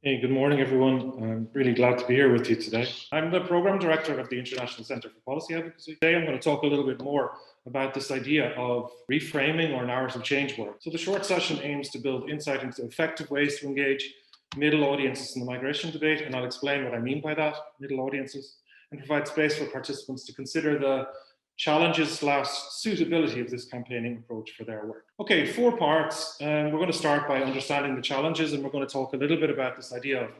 Hey, good morning, everyone. I'm really glad to be here with you today. I'm the Program Director of the International Centre for Policy Advocacy. Today, I'm going to talk a little bit more about this idea of reframing or narrative change work. So the short session aims to build insight into effective ways to engage middle audiences in the migration debate, and I'll explain what I mean by that, middle audiences, and provide space for participants to consider the challenges/suitability of this campaigning approach for their work. Okay, 4 parts. We're going to start by understanding the challenges, and we're going to talk a little bit about this idea of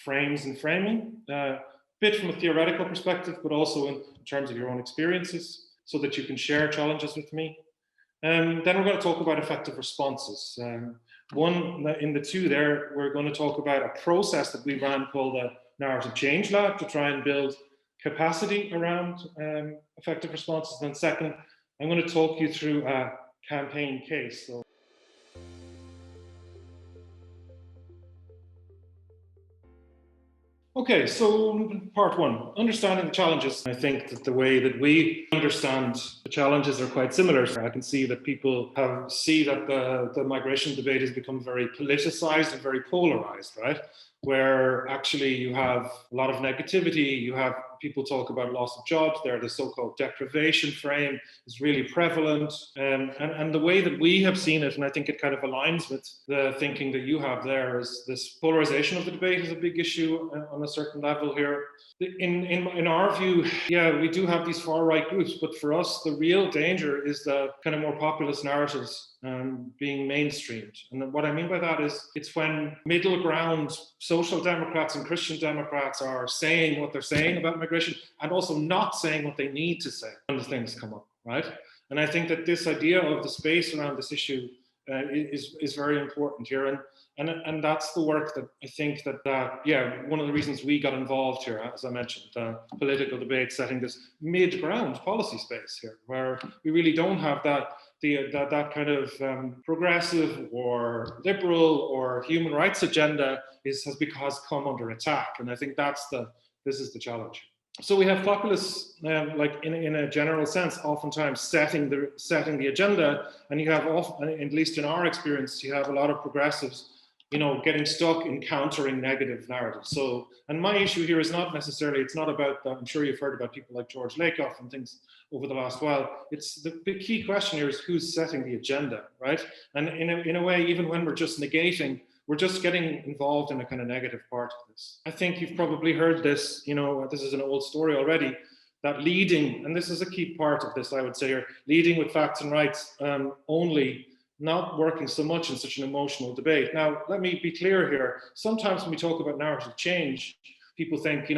frames and framing, a bit from a theoretical perspective, but also in terms of your own experiences, so that you can share challenges with me. Then we're going to talk about effective responses. One in the two there, we're going to talk about a process that we ran called the Narrative Change Lab to try and build capacity around effective responses. Then second, I'm going to talk you through a campaign case. Okay, so part one, understanding the challenges. I think that the way that we understand the challenges are quite similar. I can see that people see that the migration debate has become very politicized and very polarized, right? Where actually you have a lot of negativity, you have people talk about loss of jobs there, the so-called deprivation frame is really prevalent. And the way that we have seen it, and I think it kind of aligns with the thinking that you have there, is this polarization of the debate is a big issue on a certain level here. In our view, yeah, we do have these far-right groups, but for us, the real danger is the kind of more populist narratives being mainstreamed. And what I mean by that is it's when middle ground social democrats and Christian Democrats are saying what they're saying about migration and also not saying what they need to say when the things come up, right? And I think that this idea of the space around this issue is very important here. And that's the work that I think yeah, one of the reasons we got involved here, as I mentioned, political debate, setting this mid-ground policy space here, where we really don't have that kind of progressive or liberal or human rights agenda has come under attack. And I think this is the challenge. So we have populists, like in a general sense, oftentimes setting the agenda, and you have at least in our experience, you have a lot of progressives, getting stuck in countering negative narratives. So, and my issue here is not necessarily, it's not about that. I'm sure you've heard about people like George Lakoff and things over the last while. It's the key question here is who's setting the agenda, right? And in a way, even when we're just negating, we're just getting involved in a kind of negative part of this. I think you've probably heard this, this is an old story already, that leading, and this is a key part of this, I would say, here, leading with facts and rights only, not working so much in such an emotional debate. Now, let me be clear here. Sometimes when we talk about narrative change, people think,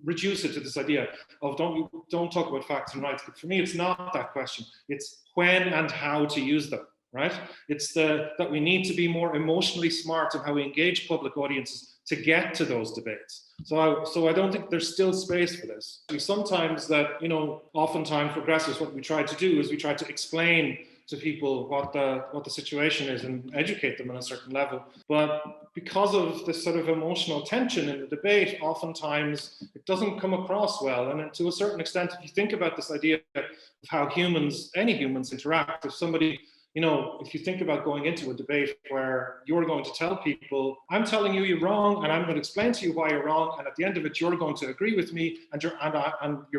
reduce it to this idea of don't talk about facts and rights. But for me, it's not that question. It's when and how to use them, right? It's that we need to be more emotionally smart in how we engage public audiences to get to those debates. So I don't think there's still space for this. Sometimes oftentimes progressives, what we try to do is we try to explain to people what the situation is and educate them on a certain level. But because of this sort of emotional tension in the debate, oftentimes it doesn't come across well. And to a certain extent, if you think about this idea of how any humans interact, if somebody, if you think about going into a debate where you're going to tell people, I'm telling you you're wrong, and I'm going to explain to you why you're wrong, and at the end of it, you're going to agree with me, and you're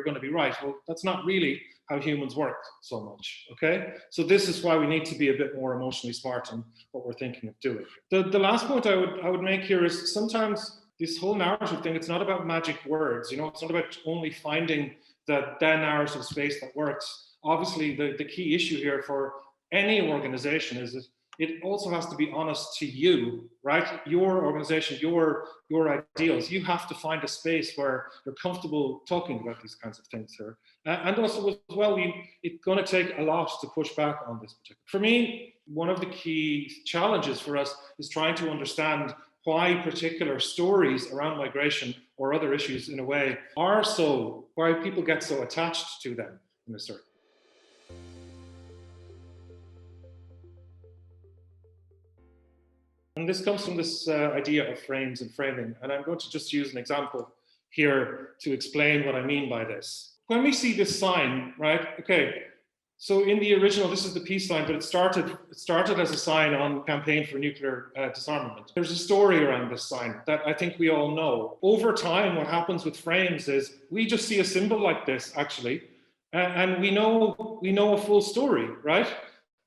going to be right. Well, that's not really how humans work so much, okay? So this is why we need to be a bit more emotionally smart in what we're thinking of doing. The last point I would make here is sometimes this whole narrative thing, it's not about magic words, it's not about only finding the narrative space that works. Obviously, the key issue here for any organization is that it also has to be honest to you, right? Your organization, your ideals. You have to find a space where you're comfortable talking about these kinds of things here. And also as well, it's going to take a lot to push back on this particular. For me, one of the key challenges for us is trying to understand why particular stories around migration or other issues in a way why people get so attached to them in a certain. And this comes from this idea of frames and framing. And I'm going to just use an example here to explain what I mean by this. When we see this sign, right? Okay, So in the original, this is the peace sign, but it started as a sign on campaign for nuclear disarmament. There's a story around this sign that I think we all know. Over time, what happens with frames is we just see a symbol like this, actually, and we know a full story, right?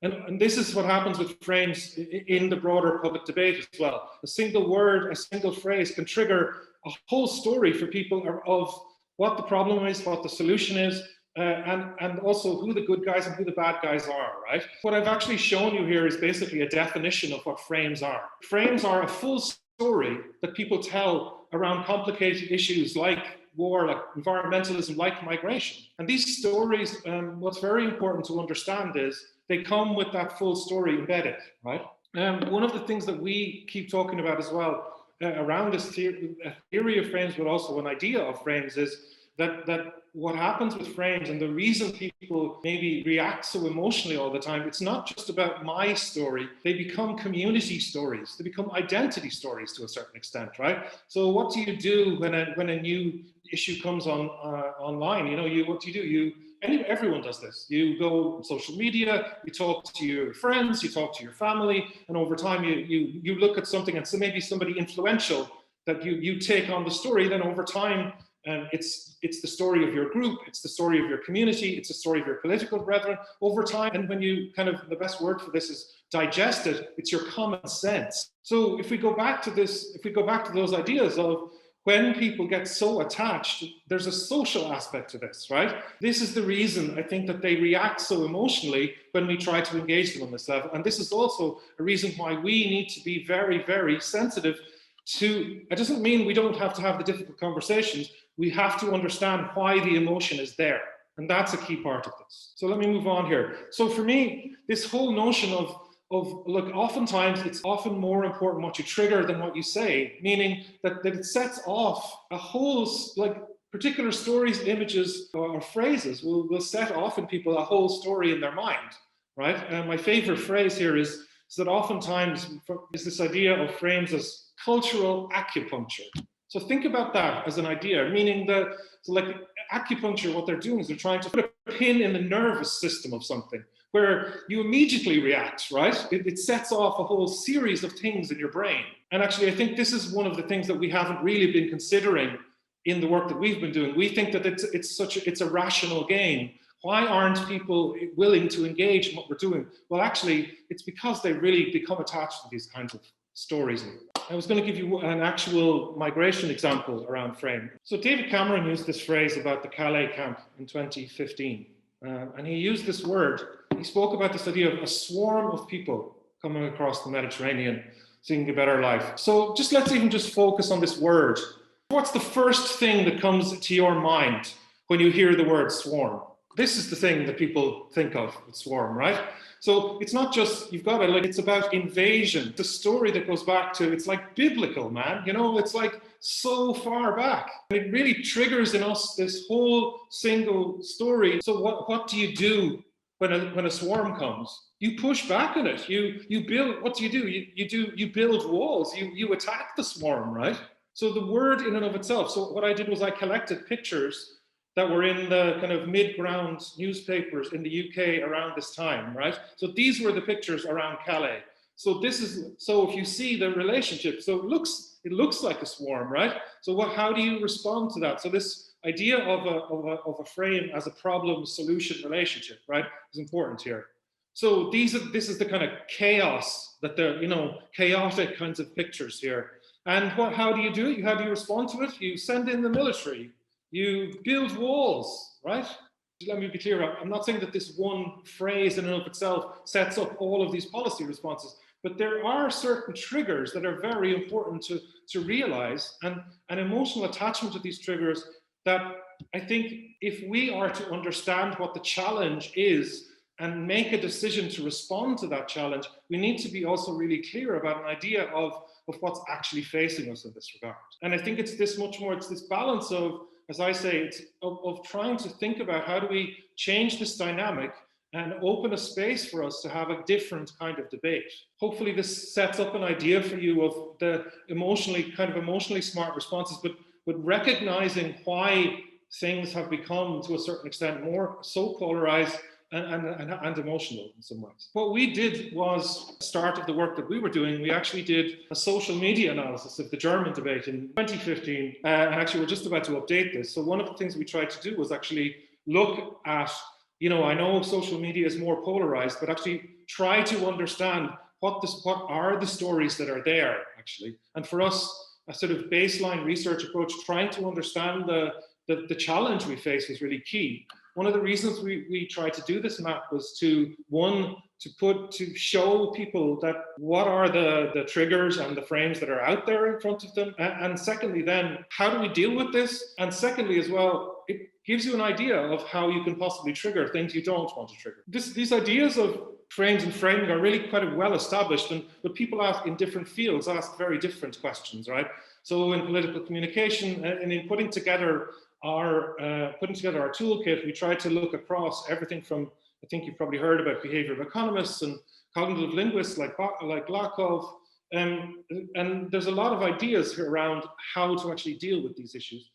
And this is what happens with frames in the broader public debate as well. A single word, a single phrase can trigger a whole story for people of what the problem is, what the solution is, and also who the good guys and who the bad guys are, right? What I've actually shown you here is basically a definition of what frames are. Frames are a full story that people tell around complicated issues like war, like environmentalism, like migration. And these stories, what's very important to understand is they come with that full story embedded, right? One of the things that we keep talking about as well around this theory of frames, but also an idea of frames, is that what happens with frames and the reason people maybe react so emotionally all the time, it's not just about my story. They become community stories. They become identity stories to a certain extent, right? So what do you do when a new issue comes on online? What do? Everyone does this. You go on social media, you talk to your friends, you talk to your family, and over time you look at something, and so maybe somebody influential that you take on the story. Then over time, it's the story of your group, it's the story of your community, it's the story of your political brethren over time. And when you the best word for this is digest it, it's your common sense. So if we go back to those ideas of when people get so attached, there's a social aspect to this, right? This is the reason I think that they react so emotionally when we try to engage them on this level. And this is also a reason why we need to be very, very sensitive to, it doesn't mean we don't have to have the difficult conversations. We have to understand why the emotion is there. And that's a key part of this. So let me move on here. So for me, this whole notion of look, oftentimes it's often more important what you trigger than what you say, meaning that it sets off a whole, like particular stories, images, or phrases will set off in people a whole story in their mind, right? And my favorite phrase here is that oftentimes is this idea of frames as cultural acupuncture. So think about that as an idea, meaning that, so like acupuncture, what they're doing is they're trying to put a pin in the nervous system of something where you immediately react, right? It sets off a whole series of things in your brain. And actually, I think this is one of the things that we haven't really been considering in the work that we've been doing. We think that it's a rational game. Why aren't people willing to engage in what we're doing? Well, actually, it's because they really become attached to these kinds of stories. I was going to give you an actual migration example around frame. So David Cameron used this phrase about the Calais camp in 2015. And he used this word. He spoke about this idea of a swarm of people coming across the Mediterranean, seeking a better life. So let's even focus on this word. What's the first thing that comes to your mind when you hear the word swarm? This is the thing that people think of with swarm, right? So it's not just, it's about invasion. The story that goes back to, it's like biblical, man. It's like so far back. And it really triggers in us this whole single story. So what do you do when a swarm comes? You push back on it. You build, what do? You build walls. You attack the swarm, right? So the word in and of itself. So what I did was I collected pictures that were in the kind of mid-ground newspapers in the UK around this time, right? So these were the pictures around Calais. So if you see the relationship, so it looks like a swarm, right? So how do you respond to that? So this idea of a frame as a problem-solution relationship, right, is important here. So this is the kind of chaos that chaotic kinds of pictures here. And how do you do it? How do you respond to it? You send in the military. You build walls, right? Let me be clear. I'm not saying that this one phrase in and of itself sets up all of these policy responses, but there are certain triggers that are very important to realize, and an emotional attachment to these triggers that I think if we are to understand what the challenge is and make a decision to respond to that challenge, we need to be also really clear about an idea of what's actually facing us in this regard. And I think it's this balance of, as I say, it's of trying to think about how do we change this dynamic and open a space for us to have a different kind of debate. Hopefully this sets up an idea for you of the emotionally smart responses, but recognizing why things have become, to a certain extent, more so polarized and emotional in some ways. What we did was, start of the work that we were doing, we actually did a social media analysis of the German debate in 2015, and actually we're just about to update this. So one of the things we tried to do was actually look at, I know social media is more polarized, but actually try to understand what are the stories that are there, actually. And for us, a sort of baseline research approach, trying to understand the challenge we face was really key. One of the reasons we tried to do this map was to show people that what are the triggers and the frames that are out there in front of them, and secondly then, how do we deal with this? And secondly as well, it gives you an idea of how you can possibly trigger things you don't want to trigger. These ideas of frames and framing are really quite well established, but people in different fields ask very different questions, right? So in political communication and in putting together our toolkit, we tried to look across everything from, I think you've probably heard about behavioral economists and cognitive linguists like Lakoff, and there's a lot of ideas around how to actually deal with these issues.